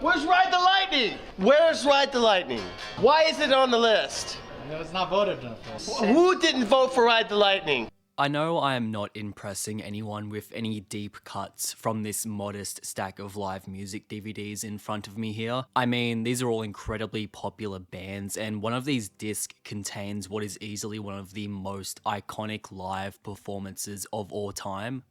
Where's Ride the Lightning? Where's Ride the Lightning? Why is it on the list? It's not voted enough. Who didn't vote for Ride the Lightning? I know I am not impressing anyone with any deep cuts from this modest stack of live music DVDs in front of me here. I mean, these are all incredibly popular bands, and one of these discs contains what is easily one of the most iconic live performances of all time.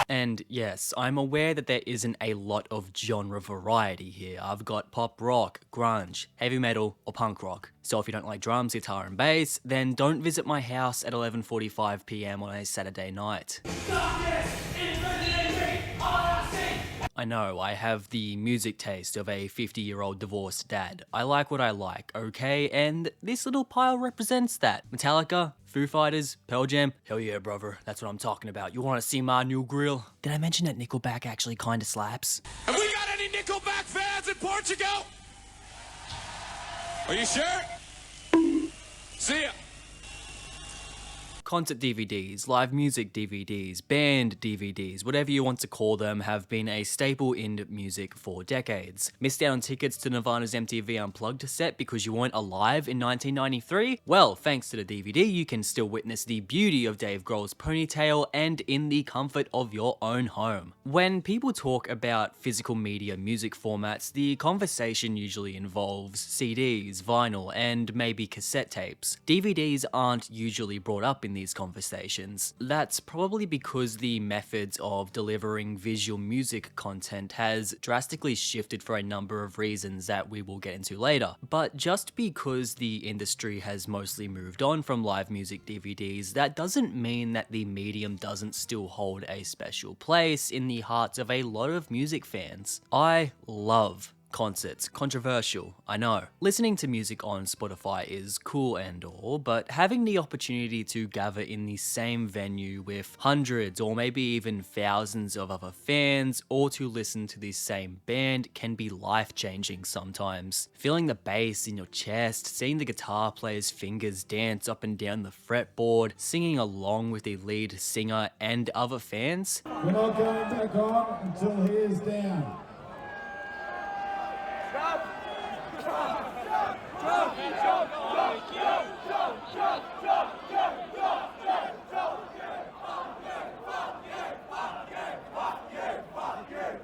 And yes, I'm aware that there isn't a lot of genre variety here. I've got pop rock, grunge, heavy metal, or punk rock. So if you don't like drums, guitar, and bass, then don't visit my house at 11:45 PM on a Saturday night. I know, I have the music taste of a 50-year-old divorced dad. I like what I like, okay? And this little pile represents that. Metallica, Foo Fighters, Pearl Jam, hell yeah, brother, that's what I'm talking about. You wanna see my new grill? Did I mention that Nickelback actually kinda slaps? Have we got any Nickelback fans in Portugal? Are you sure? See ya. Concert DVDs, live music DVDs, band DVDs, whatever you want to call them, have been a staple in music for decades. Missed out on tickets to Nirvana's MTV Unplugged set because you weren't alive in 1993? Well, thanks to the DVD, you can still witness the beauty of Dave Grohl's ponytail and in the comfort of your own home. When people talk about physical media music formats, the conversation usually involves CDs, vinyl, and maybe cassette tapes. DVDs aren't usually brought up in these conversations. That's probably because the methods of delivering visual music content has drastically shifted for a number of reasons that we will get into later. But just because the industry has mostly moved on from live music DVDs, that doesn't mean that the medium doesn't still hold a special place in the hearts of a lot of music fans. I love concerts. Controversial, I know. Listening to music on Spotify is cool and all, but having the opportunity to gather in the same venue with hundreds or maybe even thousands of other fans, or to listen to the same band, can be life-changing sometimes. Feeling the bass in your chest, seeing the guitar player's fingers dance up and down the fretboard, singing along with the lead singer and other fans. We're not going back on until he is down.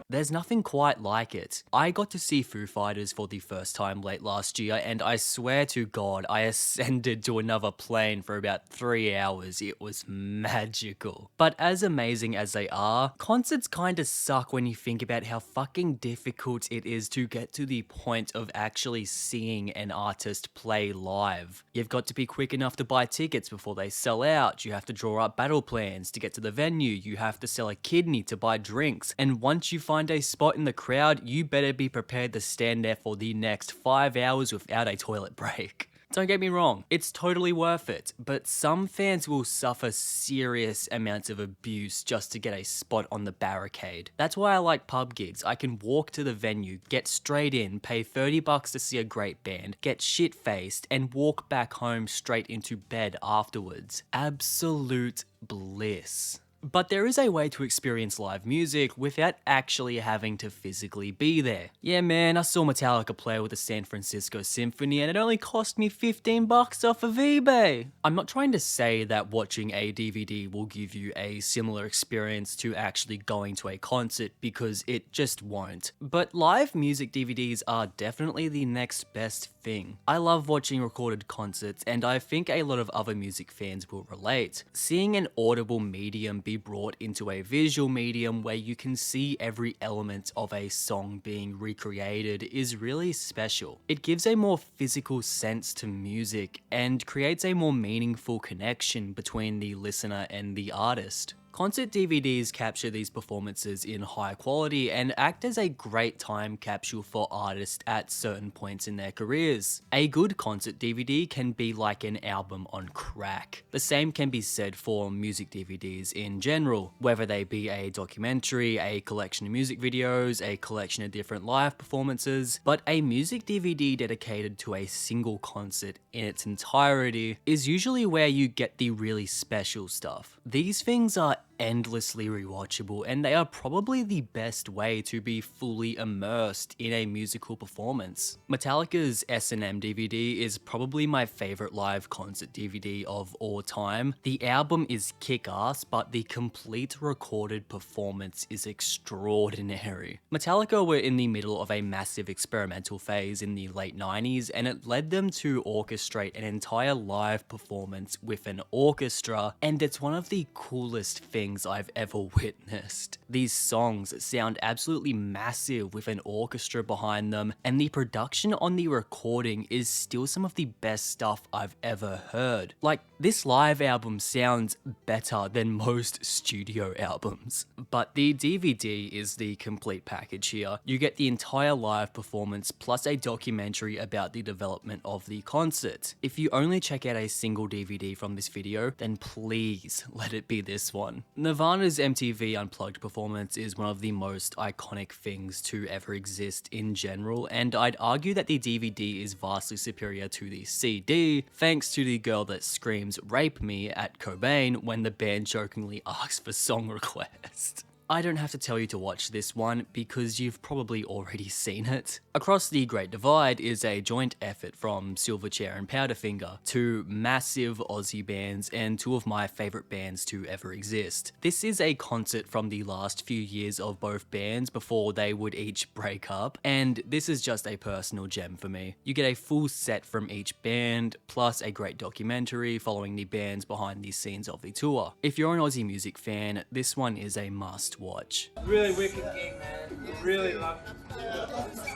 There's nothing quite like it. I got to see Foo Fighters for the first time late last year, and I swear to God, I ascended to another plane for about 3 hours. It was magical. But as amazing as they are, concerts kinda suck when you think about how fucking difficult it is to get to the point of actually seeing an artist play live. You've got to be quick enough to buy tickets before they sell out, you have to draw up battle plans to get to the venue, you have to sell a kidney to buy drinks, and once you find a spot in the crowd, you better be prepared to stand there for the next 5 hours without a toilet break. Don't get me wrong, it's totally worth it, but some fans will suffer serious amounts of abuse just to get a spot on the barricade. That's why I like pub gigs. I can walk to the venue, get straight in, pay $30 to see a great band, get shit-faced, and walk back home straight into bed afterwards. Absolute bliss. But there is a way to experience live music without actually having to physically be there. Yeah man, I saw Metallica play with the San Francisco Symphony and it only cost me $15 off of eBay. I'm not trying to say that watching a DVD will give you a similar experience to actually going to a concert, because it just won't. But live music DVDs are definitely the next best thing. I love watching recorded concerts, and I think a lot of other music fans will relate. Seeing an audible medium be brought into a visual medium where you can see every element of a song being recreated is really special. It gives a more physical sense to music and creates a more meaningful connection between the listener and the artist. Concert DVDs capture these performances in high quality and act as a great time capsule for artists at certain points in their careers. A good concert DVD can be like an album on crack. The same can be said for music DVDs in general, whether they be a documentary, a collection of music videos, a collection of different live performances, but a music DVD dedicated to a single concert in its entirety is usually where you get the really special stuff. These things are endlessly rewatchable, and they are probably the best way to be fully immersed in a musical performance. Metallica's S&M DVD is probably my favorite live concert DVD of all time. The album is kick-ass, but the complete recorded performance is extraordinary. Metallica were in the middle of a massive experimental phase in the late 90s, and it led them to orchestrate an entire live performance with an orchestra, and it's one of the coolest things I've ever witnessed. These songs sound absolutely massive with an orchestra behind them, and the production on the recording is still some of the best stuff I've ever heard. Like, this live album sounds better than most studio albums. But the DVD is the complete package here. You get the entire live performance plus a documentary about the development of the concert. If you only check out a single DVD from this video, then please let it be this one. Nirvana's MTV Unplugged performance is one of the most iconic things to ever exist in general, and I'd argue that the DVD is vastly superior to the CD, thanks to the girl that screams "rape me" at Cobain when the band jokingly asks for song request. I don't have to tell you to watch this one because you've probably already seen it. Across the Great Divide is a joint effort from Silverchair and Powderfinger, two massive Aussie bands and two of my favourite bands to ever exist. This is a concert from the last few years of both bands before they would each break up, and this is just a personal gem for me. You get a full set from each band, plus a great documentary following the bands behind the scenes of the tour. If you're an Aussie music fan, this one is a must watch. Really wicked game, man. Really love it.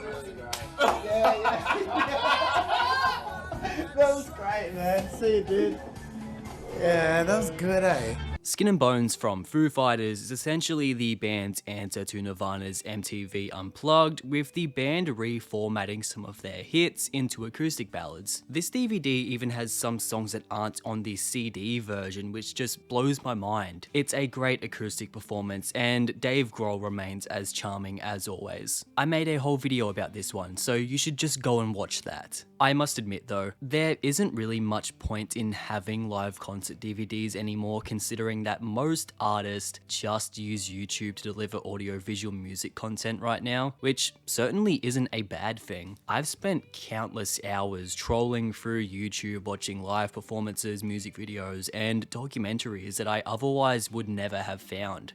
Really great. That was great, man. See you, dude. Yeah, that was good, eh? Skin and Bones from Foo Fighters is essentially the band's answer to Nirvana's MTV Unplugged, with the band reformatting some of their hits into acoustic ballads. This DVD even has some songs that aren't on the CD version, which just blows my mind. It's a great acoustic performance, and Dave Grohl remains as charming as always. I made a whole video about this one, so you should just go and watch that. I must admit though, there isn't really much point in having live concert DVDs anymore, considering that most artists just use YouTube to deliver audio-visual music content right now, which certainly isn't a bad thing. I've spent countless hours trolling through YouTube watching live performances, music videos, and documentaries that I otherwise would never have found.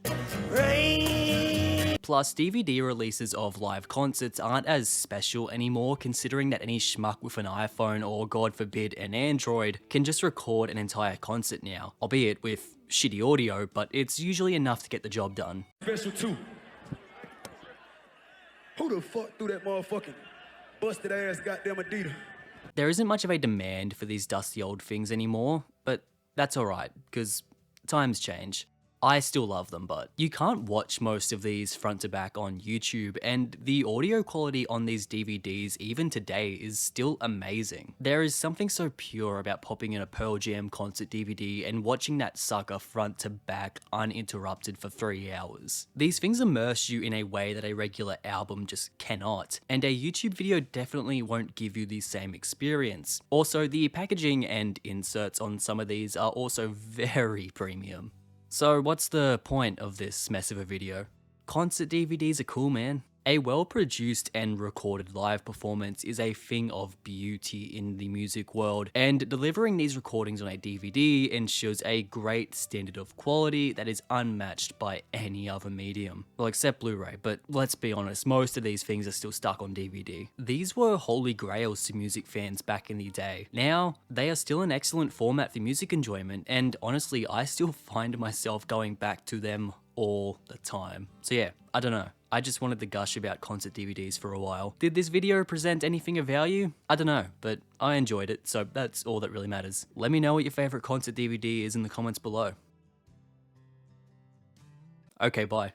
Plus, DVD releases of live concerts aren't as special anymore, considering that any schmuck with an iPhone or, God forbid, an Android can just record an entire concert now, albeit with shitty audio, but it's usually enough to get the job done. Special 2. Who the fuck threw that motherfucking busted ass goddamn Adidas? There isn't much of a demand for these dusty old things anymore, but that's alright, because times change. I still love them, but you can't watch most of these front to back on YouTube, and the audio quality on these DVDs even today is still amazing. There is something so pure about popping in a Pearl Jam concert DVD and watching that sucker front to back uninterrupted for 3 hours. These things immerse you in a way that a regular album just cannot, and a YouTube video definitely won't give you the same experience. Also, the packaging and inserts on some of these are also very premium. So what's the point of this mess of a video? Concert DVDs are cool, man. A well-produced and recorded live performance is a thing of beauty in the music world, and delivering these recordings on a DVD ensures a great standard of quality that is unmatched by any other medium. Well, except Blu-ray, but let's be honest, most of these things are still stuck on DVD. These were holy grails to music fans back in the day. Now, they are still an excellent format for music enjoyment, and honestly, I still find myself going back to them all the time. So yeah, I don't know. I just wanted to gush about concert DVDs for a while. Did this video present anything of value? I don't know, but I enjoyed it, so that's all that really matters. Let me know what your favorite concert DVD is in the comments below. Okay, bye.